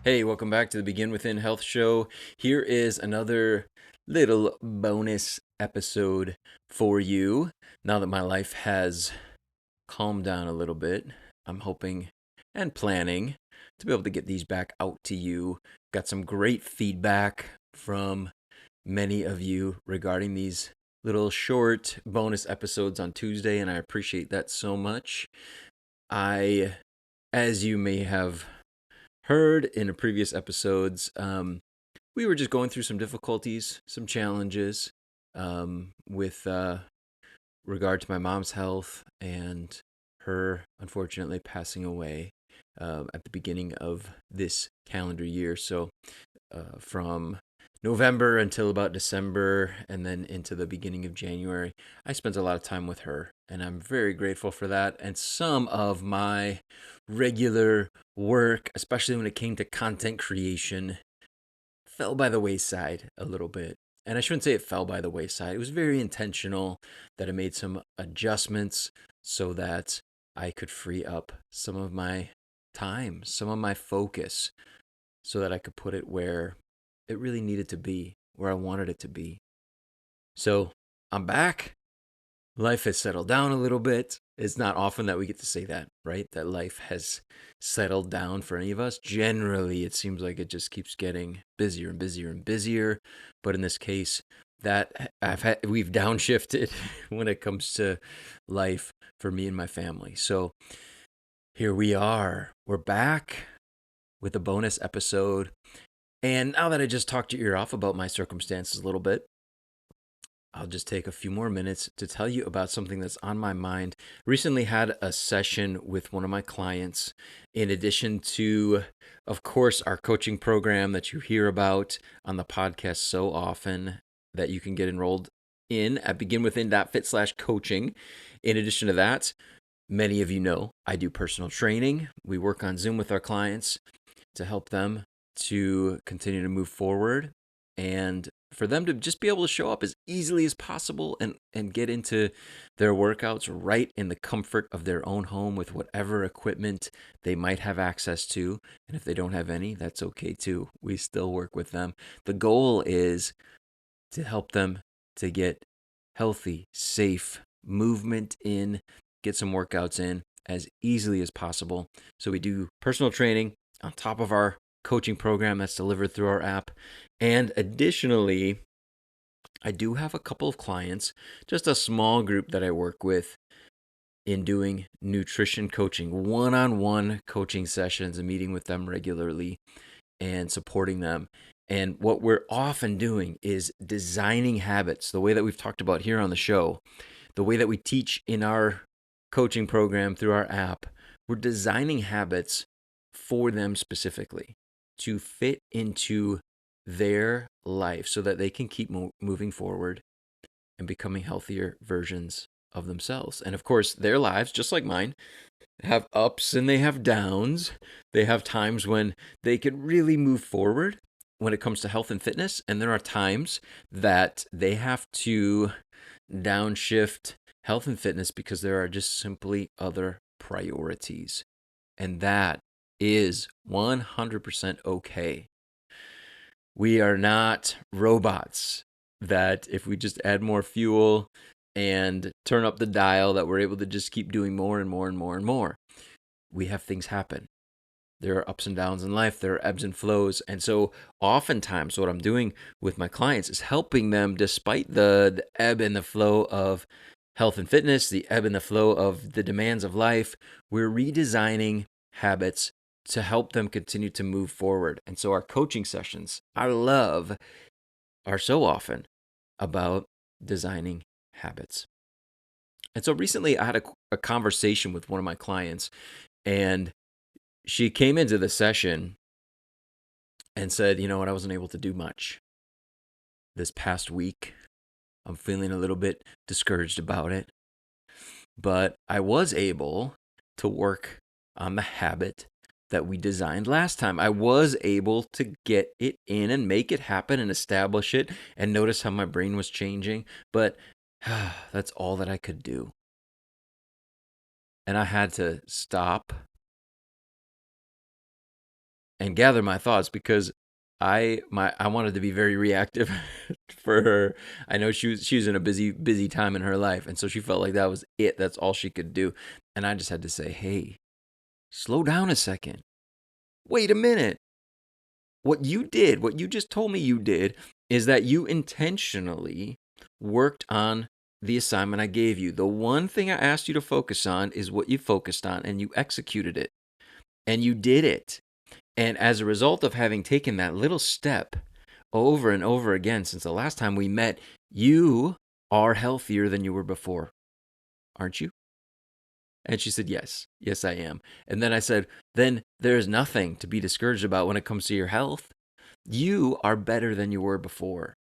Hey, welcome back to the Begin Within Health Show. Here is another little bonus episode for you. Now that my life has calmed down a little bit, I'm hoping and planning to be able to get these back out to you. Got some great feedback from many of you regarding these little short bonus episodes on Tuesday, and I appreciate that so much. As you may have heard in the previous episodes, we were just going through some difficulties, some challenges with regard to my mom's health and her unfortunately passing away at the beginning of this calendar year. So from November until about December and then into the beginning of January, I spent a lot of time with her, and I'm very grateful for that. And some of my regular work, especially when it came to content creation, fell by the wayside a little bit. And I shouldn't say it fell by the wayside. It was very intentional that I made some adjustments so that I could free up some of my time, some of my focus, so that I could put it where it really needed to be, where I wanted it to be. So I'm back. Life has settled down a little bit. It's not often that we get to say that, right? That life has settled down for any of us. Generally, it seems like it just keeps getting busier and busier and busier. But in this case, we've downshifted when it comes to life for me and my family. So here we are. We're back with a bonus episode. And now that I just talked your ear off about my circumstances a little bit, I'll just take a few more minutes to tell you about something that's on my mind. Recently had a session with one of my clients, in addition to, of course, our coaching program that you hear about on the podcast so often that you can get enrolled in at beginwithin.fit/coaching. In addition to that, many of you know I do personal training. We work on Zoom with our clients to help them to continue to move forward and for them to just be able to show up as easily as possible and get into their workouts right in the comfort of their own home with whatever equipment they might have access to. And if they don't have any, that's okay too. We still work with them. The goal is to help them to get healthy, safe movement in, get some workouts in as easily as possible. So we do personal training on top of our coaching program that's delivered through our app. And additionally, I do have a couple of clients, just a small group that I work with in doing nutrition coaching, one-on-one coaching sessions and meeting with them regularly and supporting them. And what we're often doing is designing habits, the way that we've talked about here on the show, the way that we teach in our coaching program through our app. We're designing habits for them specifically to fit into their life so that they can keep moving forward and becoming healthier versions of themselves. And of course, their lives, just like mine, have ups and they have downs. They have times when they can really move forward when it comes to health and fitness. And there are times that they have to downshift health and fitness because there are just simply other priorities. And that is 100% okay. We are not robots that if we just add more fuel and turn up the dial that we're able to just keep doing more and more and more and more. We have things happen. There are ups and downs in life. There are ebbs and flows. And so oftentimes what I'm doing with my clients is helping them despite the ebb and the flow of health and fitness, the ebb and the flow of the demands of life. We're redesigning habits to help them continue to move forward. And so our coaching sessions, I love, are so often about designing habits. And so recently I had a conversation with one of my clients, and she came into the session and said, you know what, I wasn't able to do much this past week. I'm feeling a little bit discouraged about it. But I was able to work on the habit that we designed last time. I was able to get it in and make it happen and establish it and notice how my brain was changing. But that's all that I could do. And I had to stop and gather my thoughts, because I wanted to be very reactive for her. I know she was in a busy time in her life, and so she felt like that was it. That's all she could do. And I just had to say, "Hey, slow down a second. Wait a minute. What you just told me you did, is that you intentionally worked on the assignment I gave you. The one thing I asked you to focus on is what you focused on, and you executed it. And you did it. And as a result of having taken that little step over and over again since the last time we met, you are healthier than you were before. Aren't you?" And she said, "Yes. Yes, I am." And then I said, "Then there is nothing to be discouraged about when it comes to your health. You are better than you were before.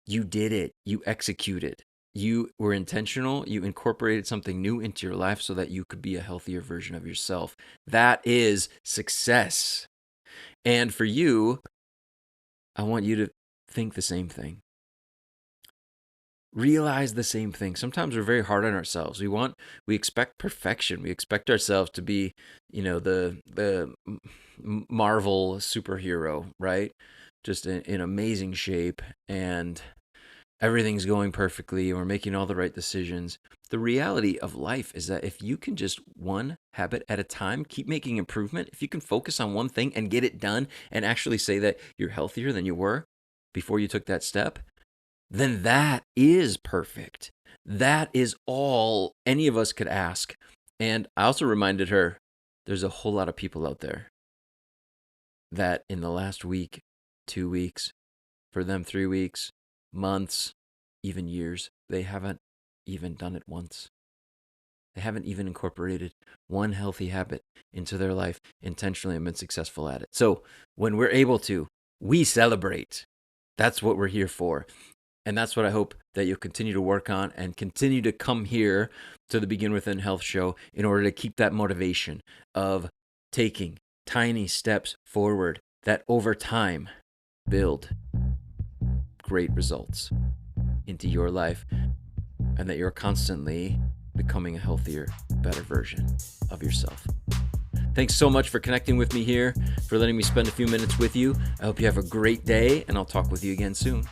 You did it. You executed. You were intentional. You incorporated something new into your life so that you could be a healthier version of yourself. That is success." And for you, I want you to think the same thing. Realize the same thing. Sometimes we're very hard on ourselves. We expect perfection. We expect ourselves to be, the Marvel superhero, right? Just in amazing shape, and everything's going perfectly, and we're making all the right decisions. The reality of life is that if you can just one habit at a time, keep making improvement, if you can focus on one thing and get it done and actually say that you're healthier than you were before you took that step, then that is perfect. That is all any of us could ask. And I also reminded her, there's a whole lot of people out there that in the last week, 2 weeks, for them 3 weeks, months, even years, they haven't even done it once. They haven't even incorporated one healthy habit into their life intentionally and been successful at it. So when we're able to, we celebrate. That's what we're here for. And that's what I hope that you'll continue to work on, and continue to come here to the Begin Within Health show in order to keep that motivation of taking tiny steps forward that over time build great results into your life, and that you're constantly becoming a healthier, better version of yourself. Thanks so much for connecting with me here, for letting me spend a few minutes with you. I hope you have a great day, and I'll talk with you again soon.